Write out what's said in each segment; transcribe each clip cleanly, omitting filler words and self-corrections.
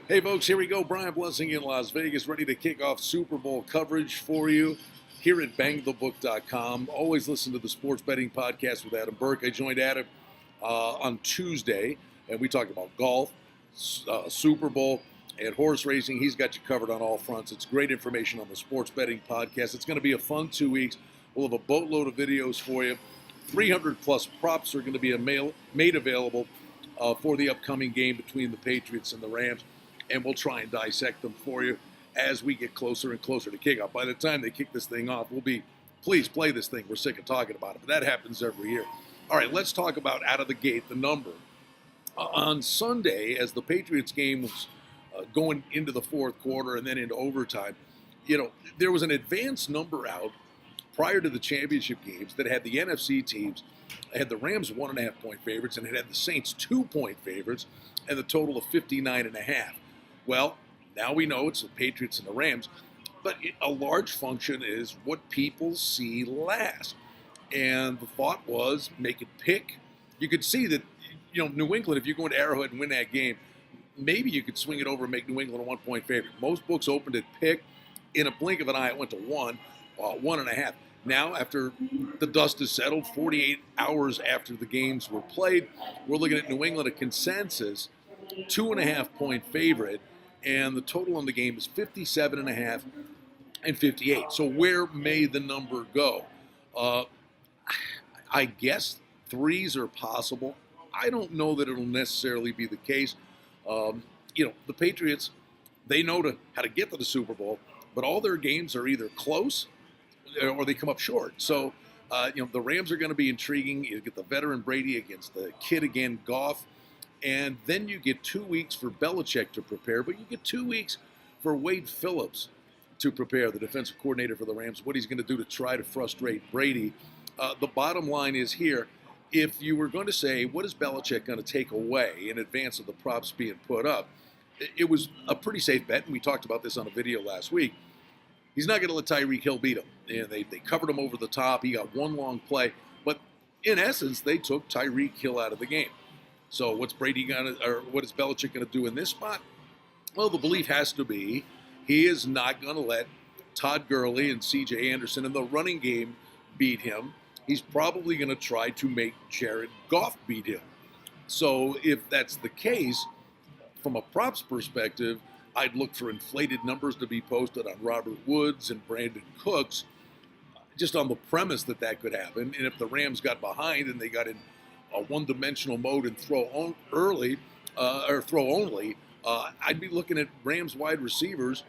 Hey folks, here we go. Brian Blessing in Las Vegas, ready to kick off Super Bowl coverage for you here at bangthebook.com. Always listen to the Sports Betting Podcast with Adam Burke. I joined Adam on Tuesday, and we talked about golf, Super Bowl, and horse racing. He's got you covered on all fronts. It's great information on the Sports Betting Podcast. It's going to be a fun 2 weeks. We'll have a boatload of videos for you. 300 plus props are going to be made available for the upcoming game between the Patriots and the Rams. And we'll try and dissect them for you as we get closer and closer to kickoff. By the time they kick this thing off, we'll be, please play this thing. We're sick of talking about it, but that happens every year. All right, let's talk about out of the gate the number. On Sunday, as the Patriots game was going into the fourth quarter and then into overtime, there was an advanced number out prior to the championship games that had the NFC teams. It had the Rams 1.5 point favorites, and it had the Saints 2 point favorites, and the total of 59.5. Well, now we know it's the Patriots and the Rams, but a large function is what people see last. And the thought was make it pick. You could see that, New England, if you go into Arrowhead and win that game, maybe you could swing it over and make New England a 1 point favorite. Most books opened at pick. In a blink of an eye, it went to 1.5. Now, after the dust is settled, 48 hours after the games were played, we're looking at New England, a consensus 2.5 point favorite, and the total on the game is 57.5 and 58. So where may the number go? I guess threes are possible. I don't know that it'll necessarily be the case. The Patriots, they know how to get to the Super Bowl, but all their games are either close or they come up short. So, the Rams are going to be intriguing. You get the veteran Brady against the kid again, Goff. And then you get 2 weeks for Belichick to prepare, but you get 2 weeks for Wade Phillips to prepare, the defensive coordinator for the Rams, what he's going to do to try to frustrate Brady. The bottom line is here, if you were going to say, what is Belichick going to take away in advance of the props being put up, it was a pretty safe bet, and we talked about this on a video last week. He's not going to let Tyreek Hill beat him. And they covered him over the top. He got one long play. But in essence, they took Tyreek Hill out of the game. So what is Belichick going to do in this spot? Well, the belief has to be he is not going to let Todd Gurley and C.J. Anderson in the running game beat him. He's probably going to try to make Jared Goff beat him. So if that's the case, from a props perspective, I'd look for inflated numbers to be posted on Robert Woods and Brandon Cooks, just on the premise that could happen. And if the Rams got behind and they got in a one-dimensional mode and throw only, I'd be looking at Rams wide receivers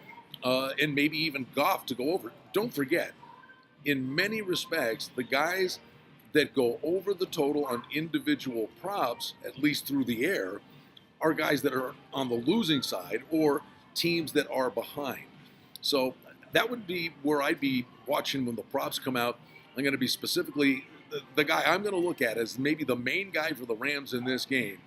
and maybe even Goff to go over. Don't forget, in many respects, the guys that go over the total on individual props, at least through the air, are guys that are on the losing side or teams that are behind. So that would be where I'd be watching when the props come out. I'm going to be specifically the guy I'm going to look at as maybe the main guy for the Rams in this game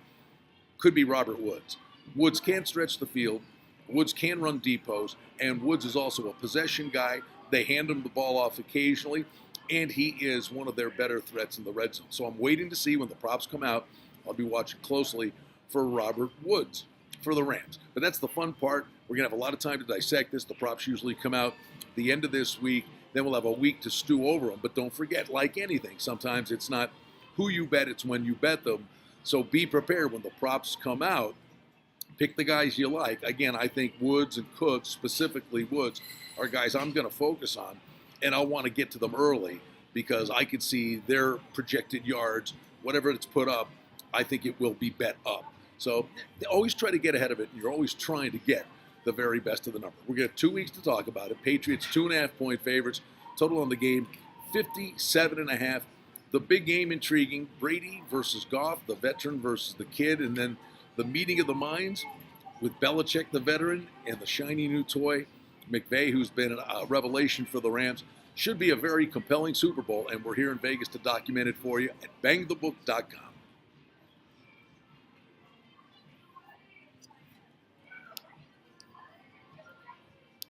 could be Robert Woods. Woods can stretch the field. Woods can run deep post, and Woods is also a possession guy. They hand him the ball off occasionally, and he is one of their better threats in the red zone. So I'm waiting to see when the props come out. I'll be watching closely for Robert Woods for the Rams. But that's the fun part. We're going to have a lot of time to dissect this. The props usually come out the end of this week. Then we'll have a week to stew over them. But don't forget, like anything, sometimes it's not who you bet, it's when you bet them. So be prepared when the props come out. Pick the guys you like. Again, I think Woods and Cooks, specifically Woods, are guys I'm going to focus on. And I'll want to get to them early because I could see their projected yards, whatever it's put up, I think it will be bet up. So always try to get ahead of it, and you're always trying to get the very best of the number. We're going to have 2 weeks to talk about it. Patriots 2.5 point favorites. Total on the game, 57.5. The big game intriguing. Brady versus Goff, the veteran versus the kid, and then the meeting of the minds with Belichick, the veteran, and the shiny new toy, McVay, who's been a revelation for the Rams. Should be a very compelling Super Bowl, and we're here in Vegas to document it for you at bangthebook.com.